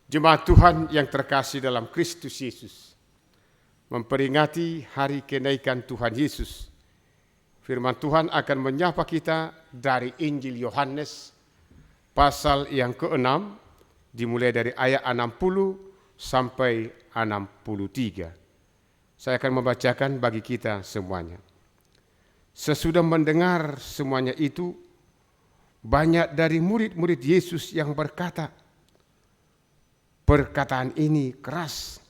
Jemaat Tuhan yang terkasih dalam Kristus Yesus, memperingati hari kenaikan Tuhan Yesus, firman Tuhan akan menyapa kita dari Injil Yohanes pasal yang ke-6, dimulai dari ayat 60 sampai 63. Saya akan membacakan bagi kita semuanya. Sesudah mendengar semuanya itu, banyak dari murid-murid Yesus yang berkata, "Perkataan ini keras,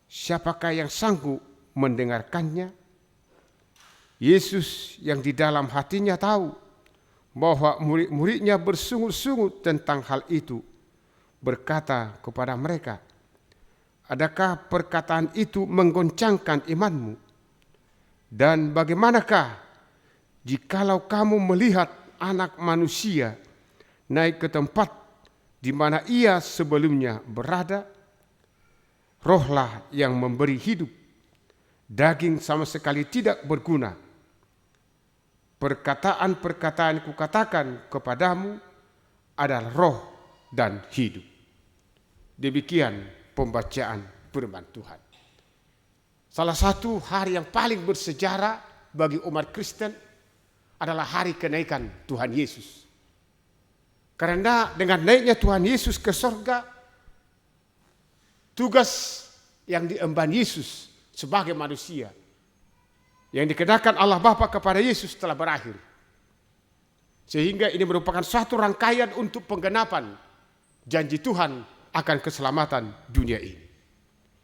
siapakah yang sanggup mendengarkannya?" Yesus yang di dalam hatinya tahu bahwa murid-muridnya bersungut-sungut tentang hal itu, berkata kepada mereka, "Adakah perkataan itu menggoncangkan imanmu? Dan bagaimanakah jikalau kamu melihat Anak Manusia naik ke tempat di mana ia sebelumnya berada? Rohlah yang memberi hidup, daging sama sekali tidak berguna. Perkataan-perkataan kukatakan kepadamu adalah roh dan hidup." Demikian pembacaan firman Tuhan. Salah satu hari yang paling bersejarah bagi umat Kristen adalah hari kenaikan Tuhan Yesus. Karena dengan naiknya Tuhan Yesus ke sorga, tugas yang diemban Yesus sebagai manusia yang dikenakan Allah Bapa kepada Yesus telah berakhir. Sehingga ini merupakan suatu rangkaian untuk penggenapan janji Tuhan akan keselamatan dunia ini.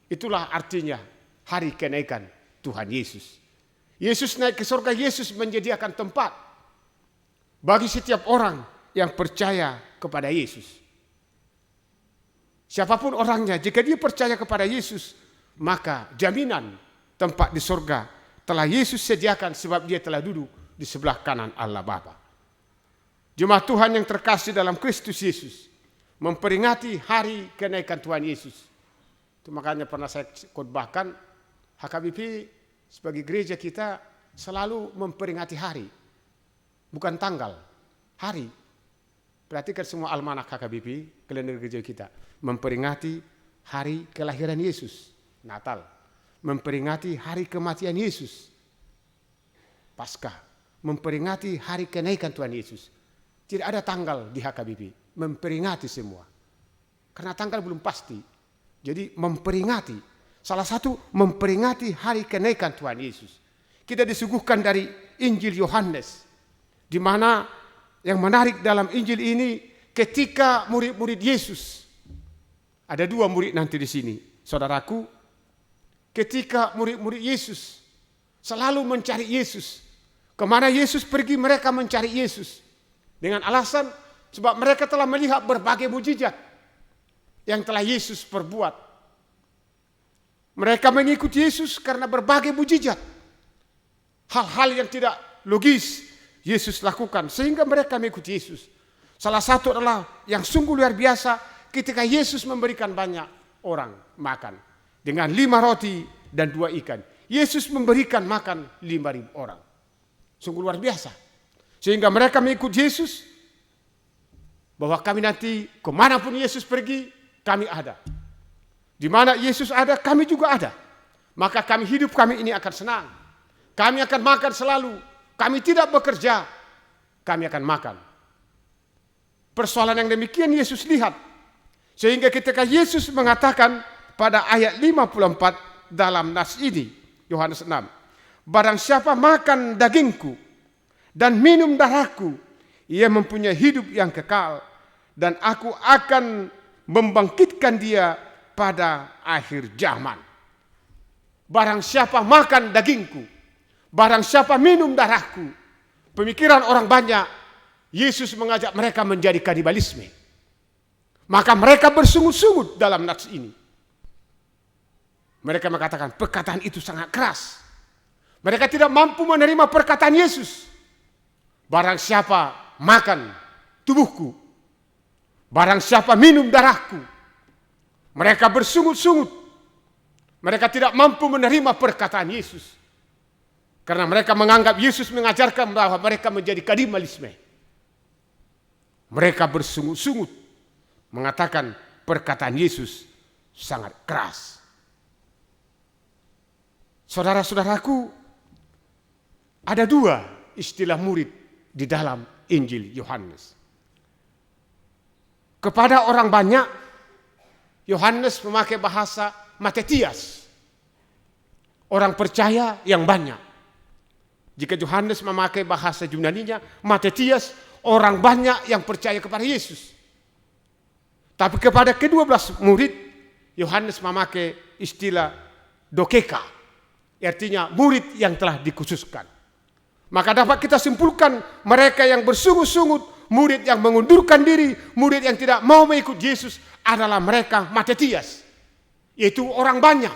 Itulah artinya hari kenaikan Tuhan Yesus. Yesus naik ke surga, Yesus menyediakan tempat bagi setiap orang yang percaya kepada Yesus. Siapapun orangnya, jika dia percaya kepada Yesus, maka jaminan tempat di surga telah Yesus sediakan sebab dia telah duduk di sebelah kanan Allah Bapa. Jemaat Tuhan yang terkasih dalam Kristus Yesus, memperingati hari kenaikan Tuhan Yesus. Itu makanya pernah saya khotbahkan, HKBP sebagai gereja kita selalu memperingati hari, bukan tanggal, hari. Perhatikan semua almanak HKBP, kalender gereja kita, memperingati hari kelahiran Yesus, Natal, memperingati hari kematian Yesus, Paskah, memperingati hari kenaikan Tuhan Yesus. Tidak ada tanggal di HKBP, memperingati semua. Karena tanggal belum pasti, jadi memperingati. Salah satu memperingati hari kenaikan Tuhan Yesus. Kita disuguhkan dari Injil Yohanes, di mana yang menarik dalam Injil ini ketika murid-murid Yesus, ada dua murid nanti di sini, saudaraku, ketika murid-murid Yesus selalu mencari Yesus, kemana Yesus pergi mereka mencari Yesus, dengan alasan sebab mereka telah melihat berbagai mujizat yang telah Yesus perbuat. Mereka mengikuti Yesus karena berbagai mujizat. Hal-hal yang tidak logis Yesus lakukan sehingga mereka mengikuti Yesus. Salah satu adalah yang sungguh luar biasa ketika Yesus memberikan banyak orang makan dengan 5 roti dan 2 ikan. Yesus memberikan makan 5.000 orang. Sungguh luar biasa. Sehingga mereka mengikuti Yesus, bahwa kami nanti kemanapun Yesus pergi, kami ada. Di mana Yesus ada, kami juga ada. Maka kami hidup kami ini akan senang. Kami akan makan selalu. Kami tidak bekerja, kami akan makan. Persoalan yang demikian Yesus lihat. Sehingga ketika Yesus mengatakan pada ayat 54 dalam nas ini, Yohanes 6, "Barang siapa makan dagingku dan minum darahku, ia mempunyai hidup yang kekal, dan aku akan membangkitkan dia pada akhir zaman." Barang siapa makan dagingku, barang siapa minum darahku. Pemikiran orang banyak, Yesus mengajak mereka menjadi kanibalisme. Maka mereka bersungut-sungut dalam nats ini. Mereka mengatakan perkataan itu sangat keras. Mereka tidak mampu menerima perkataan Yesus. Barang siapa makan tubuhku, barang siapa minum darahku. Mereka bersungut-sungut. Mereka tidak mampu menerima perkataan Yesus. Karena mereka menganggap Yesus mengajarkan bahwa mereka menjadi kanibalisme. Mereka bersungut-sungut mengatakan perkataan Yesus sangat keras. Saudara-saudaraku, ada dua istilah murid di dalam Injil Yohanes. Kepada orang banyak, Yohanes memakai bahasa Matetias, orang percaya yang banyak. Jika Yohanes memakai bahasa Yunaninya, Matetias, orang banyak yang percaya kepada Yesus. Tapi kepada ke-12 murid, Yohanes memakai istilah dokeka, artinya murid yang telah dikhususkan. Maka dapat kita simpulkan mereka yang bersungut-sungut, murid yang mengundurkan diri, murid yang tidak mau mengikut Yesus adalah mereka Matetias, yaitu orang banyak.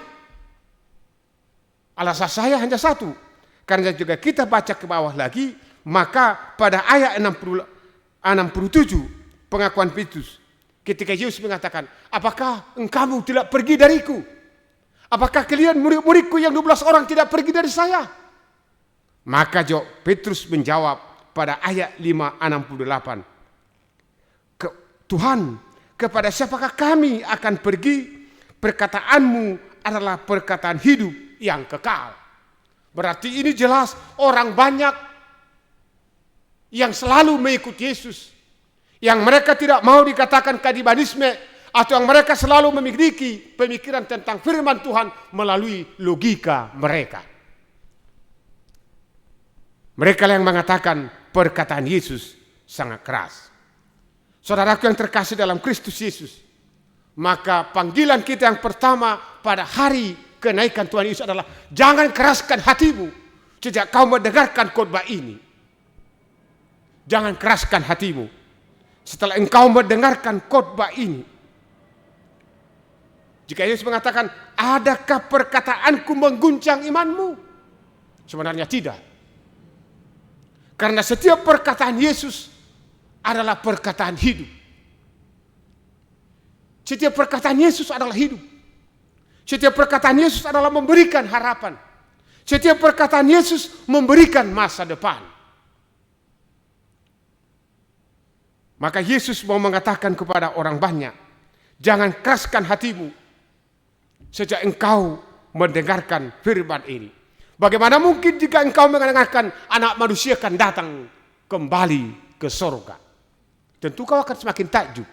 Alasan saya hanya satu, karena juga kita baca ke bawah lagi, maka pada ayat 67 pengakuan Petrus, ketika Yesus mengatakan, apakah engkau tidak pergi dariku? Apakah kalian murid-muridku yang 12 orang tidak pergi dari saya? Maka Petrus menjawab pada ayat 5:68, Tuhan, kepada siapakah kami akan pergi? Perkataanmu adalah perkataan hidup yang kekal. Berarti ini jelas orang banyak yang selalu mengikut Yesus, yang mereka tidak mau dikatakan kadibanisme, atau yang mereka selalu memiliki pemikiran tentang firman Tuhan melalui logika mereka. Mereka yang mengatakan perkataan Yesus sangat keras. Saudaraku yang terkasih dalam Kristus Yesus, maka panggilan kita yang pertama pada hari kenaikan Tuhan Yesus adalah jangan keraskan hatimu sejak kau mendengarkan khotbah ini. Jangan keraskan hatimu setelah engkau mendengarkan khotbah ini. Jika Yesus mengatakan, adakah perkataanku mengguncang imanmu? Sebenarnya tidak. Karena setiap perkataan Yesus adalah perkataan hidup. Setiap perkataan Yesus adalah hidup. Setiap perkataan Yesus adalah memberikan harapan. Setiap perkataan Yesus memberikan masa depan. Maka Yesus mau mengatakan kepada orang banyak, jangan keraskan hatimu sejak engkau mendengarkan firman ini. Bagaimana mungkin jika engkau mendengarkan anak manusia akan datang kembali ke sorga? Tentu kau akan semakin takjub.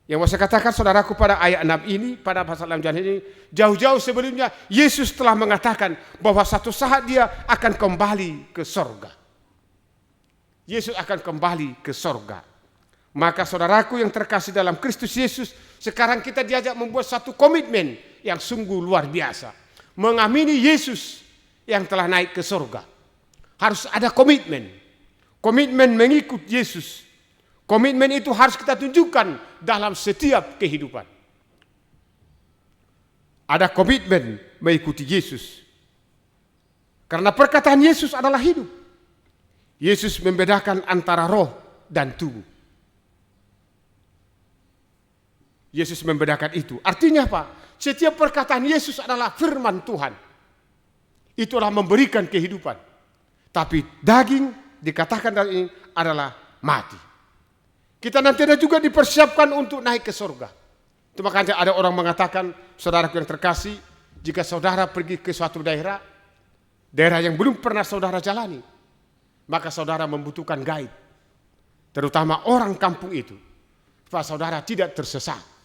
Yang mau saya katakan saudaraku pada ayat 6 ini, pada pasal 6 ini, jauh-jauh sebelumnya Yesus telah mengatakan bahwa satu saat dia akan kembali ke sorga. Yesus akan kembali ke sorga. Maka saudaraku yang terkasih dalam Kristus Yesus, sekarang kita diajak membuat satu komitmen yang sungguh luar biasa. Mengamini Yesus yang telah naik ke sorga. Harus ada komitmen. Komitmen mengikut Yesus. Komitmen itu harus kita tunjukkan dalam setiap kehidupan. Ada komitmen mengikuti Yesus. Karena perkataan Yesus adalah hidup. Yesus membedakan antara roh dan tubuh. Yesus membedakan itu. Artinya apa? Setiap perkataan Yesus adalah firman Tuhan. Itulah memberikan kehidupan. Tapi daging dikatakan ini adalah mati. Kita nanti juga dipersiapkan untuk naik ke surga. Itu makanya ada orang mengatakan, saudaraku yang terkasih, jika saudara pergi ke suatu daerah yang belum pernah saudara jalani, maka saudara membutuhkan guide. Terutama orang kampung itu, supaya saudara tidak tersesat.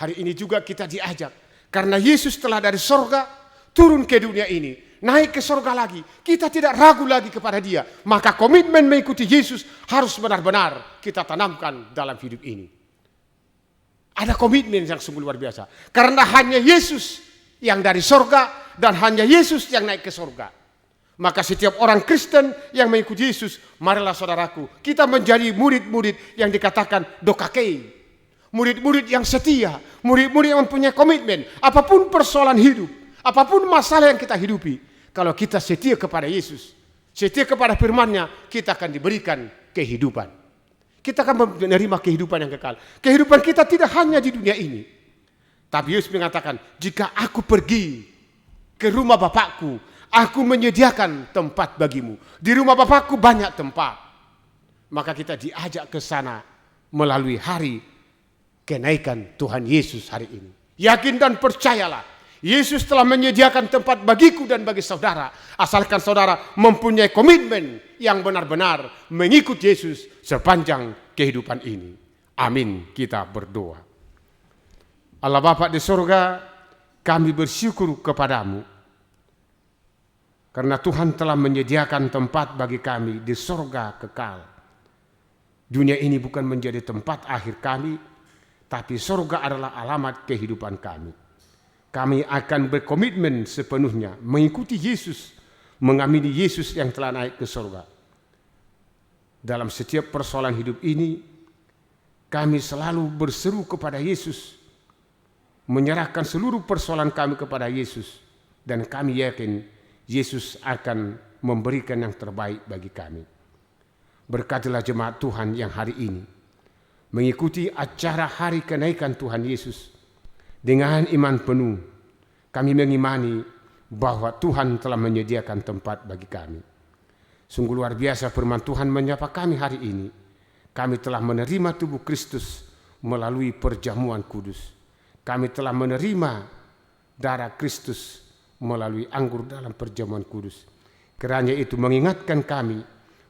Hari ini juga kita diajak, karena Yesus telah dari sorga turun ke dunia ini, naik ke sorga lagi. Kita tidak ragu lagi kepada dia. Maka komitmen mengikuti Yesus harus benar-benar kita tanamkan dalam hidup ini. Ada komitmen yang sungguh luar biasa. Karena hanya Yesus yang dari sorga dan hanya Yesus yang naik ke sorga. Maka setiap orang Kristen yang mengikuti Yesus, marilah saudaraku, kita menjadi murid-murid yang dikatakan dokakei. Murid-murid yang setia, murid-murid yang mempunyai komitmen. Apapun persoalan hidup, apapun masalah yang kita hidupi, kalau kita setia kepada Yesus, setia kepada firman-Nya, kita akan diberikan kehidupan. Kita akan menerima kehidupan yang kekal. Kehidupan kita tidak hanya di dunia ini. Tapi Yesus mengatakan, jika aku pergi ke rumah Bapakku, aku menyediakan tempat bagimu. Di rumah Bapakku banyak tempat. Maka kita diajak ke sana melalui hari kenaikan Tuhan Yesus hari ini. Yakin dan percayalah, Yesus telah menyediakan tempat bagiku dan bagi saudara, asalkan saudara mempunyai komitmen yang benar-benar mengikut Yesus sepanjang kehidupan ini. Amin. Kita berdoa. Allah Bapa di surga, kami bersyukur kepadamu karena Tuhan telah menyediakan tempat bagi kami di surga kekal. Dunia ini bukan menjadi tempat akhir kami, tapi surga adalah alamat kehidupan kami. Kami akan berkomitmen sepenuhnya mengikuti Yesus, mengamini Yesus yang telah naik ke surga. Dalam setiap persoalan hidup ini, kami selalu berseru kepada Yesus, menyerahkan seluruh persoalan kami kepada Yesus, dan kami yakin Yesus akan memberikan yang terbaik bagi kami. Berkatilah jemaat Tuhan yang hari ini mengikuti acara hari kenaikan Tuhan Yesus. Dengan iman penuh, kami mengimani bahwa Tuhan telah menyediakan tempat bagi kami. Sungguh luar biasa firman Tuhan menyapa kami hari ini. Kami telah menerima tubuh Kristus melalui perjamuan kudus. Kami telah menerima darah Kristus melalui anggur dalam perjamuan kudus. Kiranya itu mengingatkan kami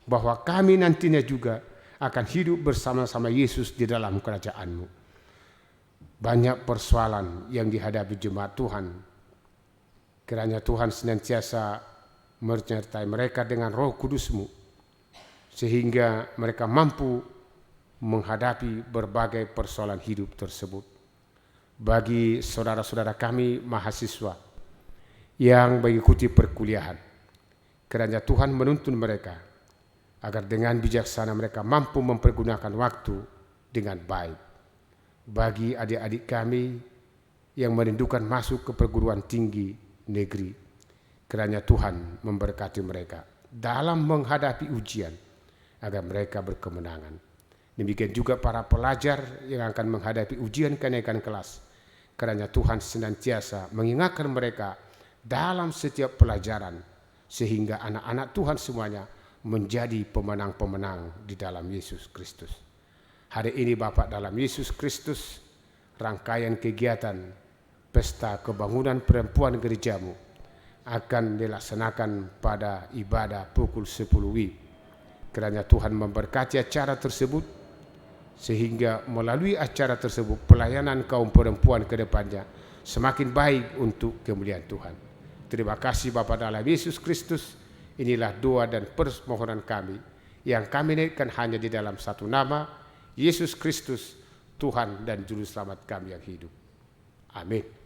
bahwa kami nantinya juga akan hidup bersama-sama Yesus di dalam kerajaan-Mu. Banyak persoalan yang dihadapi jemaat Tuhan. Kiranya Tuhan senantiasa menyertai mereka dengan Roh Kudus-Mu, sehingga mereka mampu menghadapi berbagai persoalan hidup tersebut. Bagi saudara-saudara kami mahasiswa yang mengikuti perkuliahan, kiranya Tuhan menuntun mereka agar dengan bijaksana mereka mampu mempergunakan waktu dengan baik. Bagi adik-adik kami yang merindukan masuk ke perguruan tinggi negeri, kiranya Tuhan memberkati mereka dalam menghadapi ujian agar mereka berkemenangan. Demikian juga para pelajar yang akan menghadapi ujian kenaikan kelas, kiranya Tuhan senantiasa mengingatkan mereka dalam setiap pelajaran, sehingga anak-anak Tuhan semuanya menjadi pemenang-pemenang di dalam Yesus Kristus. Hari ini Bapak, dalam Yesus Kristus, rangkaian kegiatan pesta kebangunan perempuan gerejamu akan dilaksanakan pada ibadah pukul 10 WIB. Kiranya Tuhan memberkati acara tersebut, sehingga melalui acara tersebut pelayanan kaum perempuan ke depannya semakin baik untuk kemuliaan Tuhan. Terima kasih Bapa dalam Yesus Kristus. Inilah doa dan permohonan kami yang kami naikkan hanya di dalam satu nama, Yesus Kristus, Tuhan dan Juru Selamat kami yang hidup. Amin.